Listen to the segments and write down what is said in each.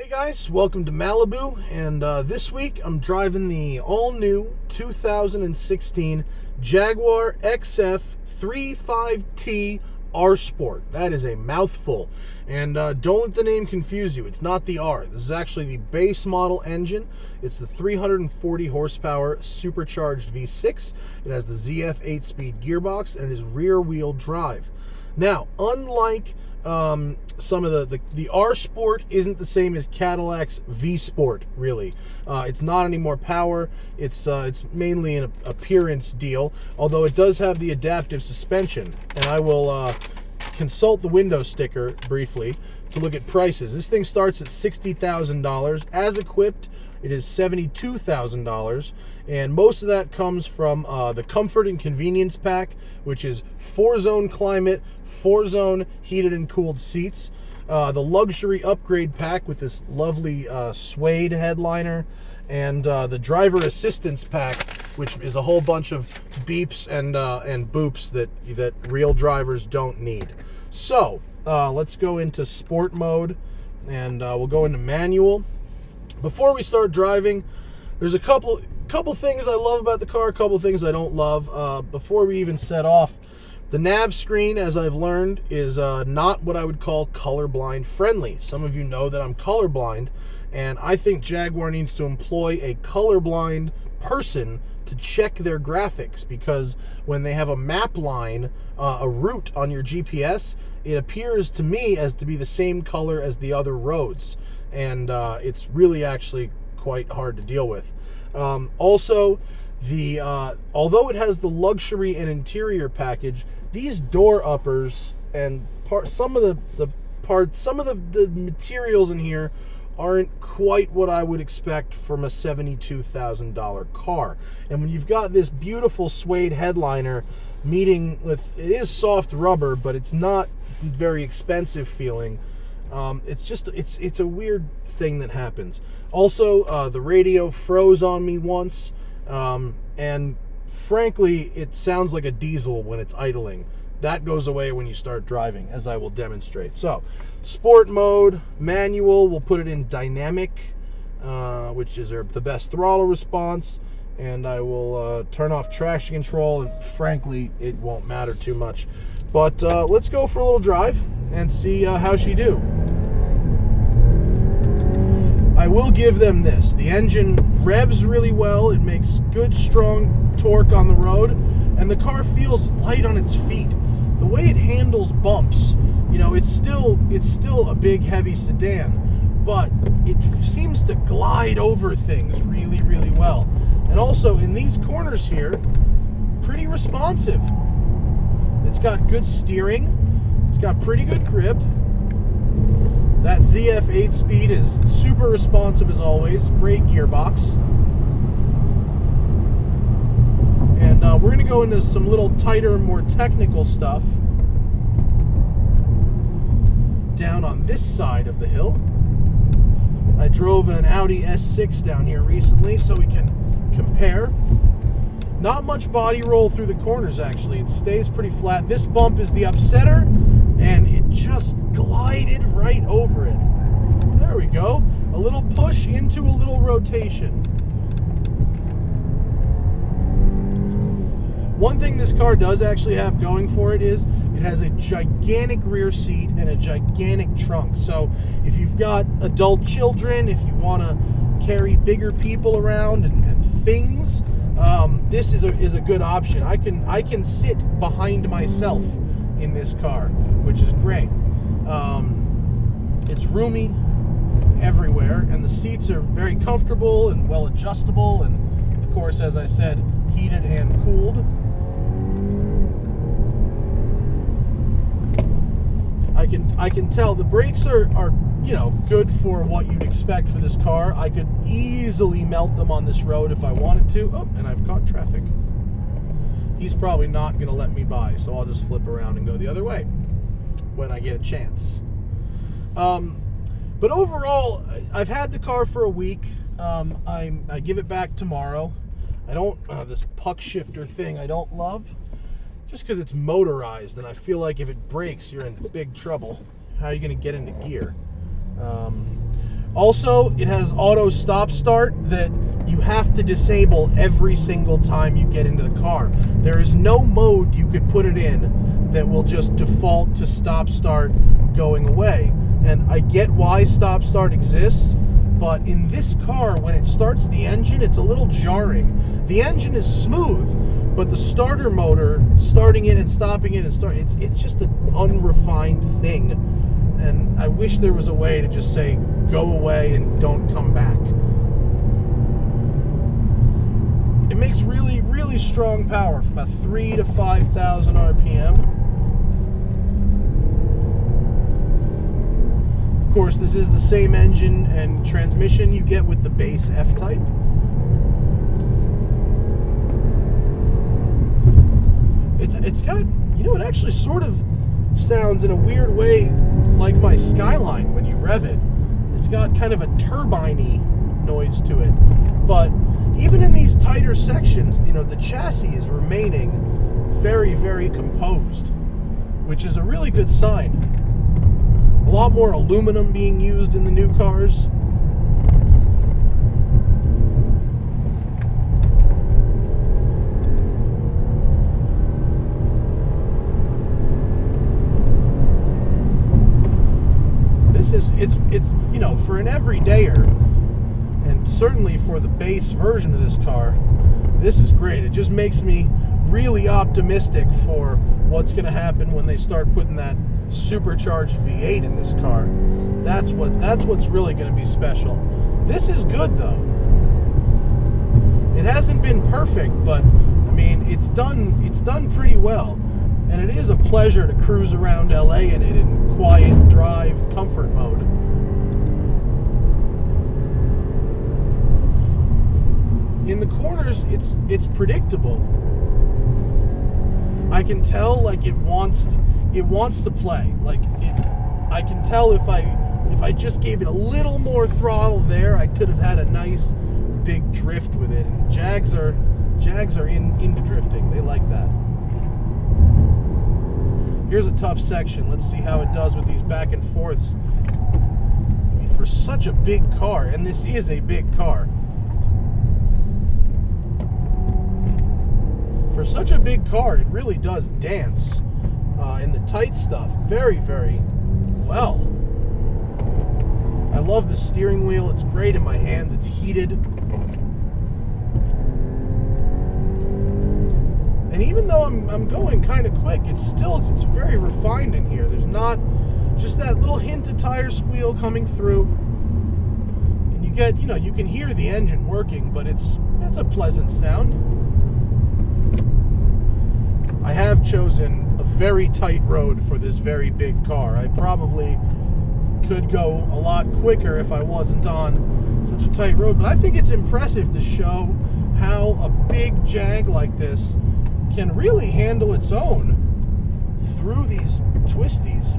Hey guys, welcome to Malibu, and this week I'm driving the all-new 2016 Jaguar XF 35T R Sport. That is a mouthful, and don't let the name confuse you. It's not the R. This is actually the base model engine. It's the 340 horsepower Supercharged V6. It has the ZF 8-speed gearbox, and it is rear-wheel drive. Now, unlike some of the R Sport isn't the same as Cadillac's V Sport, really. It's not any more power. It's mainly an appearance deal, although it does have the adaptive suspension. And I will consult the window sticker briefly to look at prices. This thing starts at $60,000. As equipped, it is $72,000, and most of that comes from the Comfort and Convenience Pack, which is 4-zone climate, 4-zone heated and cooled seats, the Luxury Upgrade Pack with this lovely suede headliner, and the Driver Assistance Pack, which is a whole bunch of beeps and boops that real drivers don't need. So let's go into sport mode, and we'll go into manual. Before we start driving, there's a couple things I love about the car, a couple things I don't love. Before we even set off, the nav screen, as I've learned, is not what I would call colorblind friendly. Some of you know that I'm colorblind, and I think Jaguar needs to employ a colorblind person to check their graphics, because when they have a map line, a route on your GPS, it appears to me as to be the same color as the other roads. And it's really actually quite hard to deal with. Also, although it has the luxury and interior package, these door uppers and some of the materials in here aren't quite what I would expect from a $72,000 car. And when you've got this beautiful suede headliner meeting with, it is soft rubber, but it's not very expensive feeling. It's a weird thing that happens. Also, the radio froze on me once, and frankly, it sounds like a diesel when it's idling. That goes away when you start driving, as I will demonstrate. So, sport mode, manual, we'll put it in dynamic, which is the best throttle response, and I will turn off traction control, and frankly, it won't matter too much. But let's go for a little drive and see how she do. I will give them this. The engine revs really well. It makes good, strong torque on the road, and the car feels light on its feet. The way it handles bumps, it's still a big, heavy sedan, but it seems to glide over things really, really well. And also, in these corners here, pretty responsive. It's got good steering. It's got pretty good grip. That ZF 8-speed is super responsive as always. Great gearbox. And we're going to go into some little tighter, more technical stuff down on this side of the hill. I drove an Audi S6 down here recently, so we can compare. Not much body roll through the corners, actually. It stays pretty flat. This bump is the upsetter, and it just glided right over it. There we go. A little push into a little rotation. One thing this car does actually have going for it is it has a gigantic rear seat and a gigantic trunk. So if you've got adult children, if you want to carry bigger people around and things, this is a good option. I can sit behind myself in this car, which is great. It's roomy everywhere, and the seats are very comfortable and well adjustable, and of course, as I said, heated and cooled. I can tell the brakes are good for what you'd expect for this car. I could easily melt them on this road if I wanted to. Oh, and I've caught traffic. He's probably not going to let me by, so I'll just flip around and go the other way when I get a chance. But overall, I've had the car for a week. I give it back tomorrow. I don't, this puck shifter thing I don't love, just because it's motorized, and I feel like if it breaks, you're in big trouble. How are you going to get into gear? Also, it has auto stop start that you have to disable every single time you get into the car. There is no mode you could put it in that will just default to stop start going away. And I get why stop start exists, but in this car, when it starts the engine, it's a little jarring. The engine is smooth, but the starter motor, starting it and stopping it, and it's just an unrefined thing. And I wish there was a way to just say, go away and don't come back. It makes really, really strong power from about 3,000 to 5,000 RPM. Of course, this is the same engine and transmission you get with the base F-Type. It's got, it actually sort of sounds in a weird way like my Skyline when you rev it. It's got kind of a turbine-y noise to it. But even in these tighter sections, the chassis is remaining very, very composed, which is a really good sign. A lot more aluminum being used in the new cars. It's for an everydayer, and certainly for the base version of this car, this is great. It just makes me really optimistic for what's going to happen when they start putting that supercharged V8 in this car. That's what's really going to be special. This is good though. It hasn't been perfect, but I mean it's done pretty well. And it is a pleasure to cruise around LA in it in quiet drive comfort mode. In the corners, it's predictable. I can tell like it wants to play. I can tell if I just gave it a little more throttle there, I could have had a nice big drift with it. And Jags are into drifting. They like that. Here's a tough section. Let's see how it does with these back and forths. I mean, for such a big car, and this is a big car. For such a big car, it really does dance in the tight stuff very, very well. I love the steering wheel. It's great in my hands. It's heated. And even though I'm going kind of quick, it's very refined in here. There's not just that little hint of tire squeal coming through. And you get, you can hear the engine working, but it's a pleasant sound. I have chosen a very tight road for this very big car. I probably could go a lot quicker if I wasn't on such a tight road, but I think it's impressive to show how a big Jag like this can really handle its own through these twisties.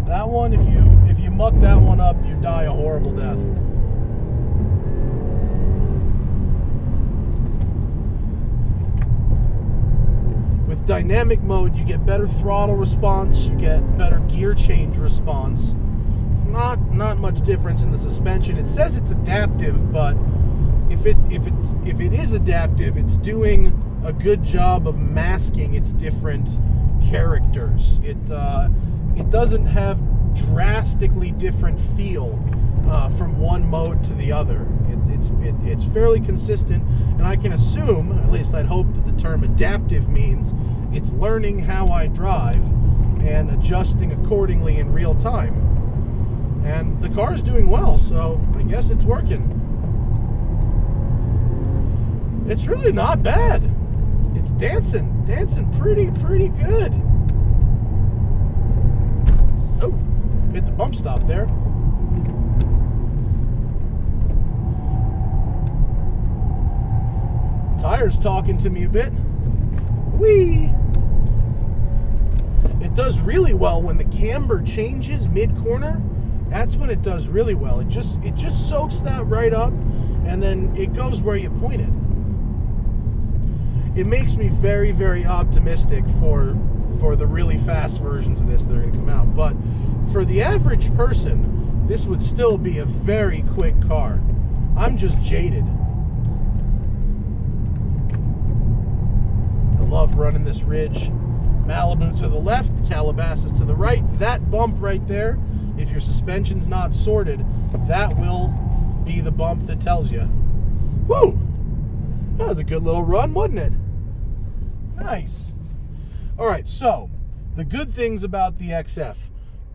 That one, if you muck that one up, you die a horrible death. With dynamic mode, you get better throttle response, you get better gear change response. Not much difference in the suspension. It says it's adaptive, but if it is adaptive, it's doing a good job of masking its different characters. It doesn't have drastically different feel from one mode to the other. It's fairly consistent, and I can assume, at least I'd hope, that the term adaptive means it's learning how I drive and adjusting accordingly in real time. And the car's doing well, so I guess it's working. It's really not bad. It's dancing pretty good. Oh, hit the bump stop there. Tire's talking to me a bit. Whee! It does really well when the camber changes mid-corner. That's when it does really well. It just soaks that right up, and then it goes where you point it. It makes me very, very optimistic for for the really fast versions of this that are going to come out. But for the average person, this would still be a very quick car. I'm just jaded. I love running this ridge. Malibu to the left, Calabasas to the right. That bump right there, if your suspension's not sorted, that will be the bump that tells you. Woo! That was a good little run, wasn't it? Nice. All right, so the good things about the XF.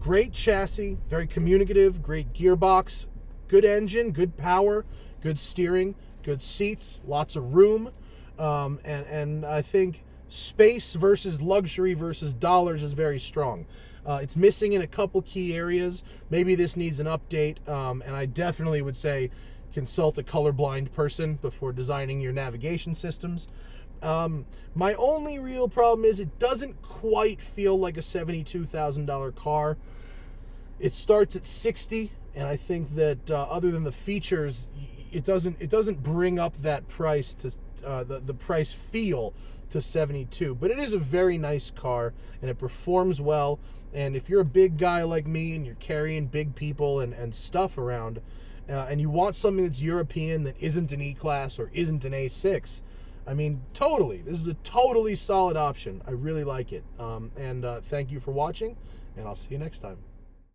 Great chassis, very communicative, great gearbox, good engine, good power, good steering, good seats, lots of room. And I think space versus luxury versus dollars is very strong. It's missing in a couple key areas. Maybe this needs an update, and I definitely would say consult a colorblind person before designing your navigation systems. My only real problem is it doesn't quite feel like a $72,000 car. It starts at 60, and I think that other than the features, it doesn't bring up that price to the price feel to 72. But it is a very nice car, and it performs well. And if you're a big guy like me and you're carrying big people and stuff around, and you want something that's European that isn't an E-Class or isn't an A6, I mean, totally. This is a totally solid option. I really like it. Thank you for watching, and I'll see you next time.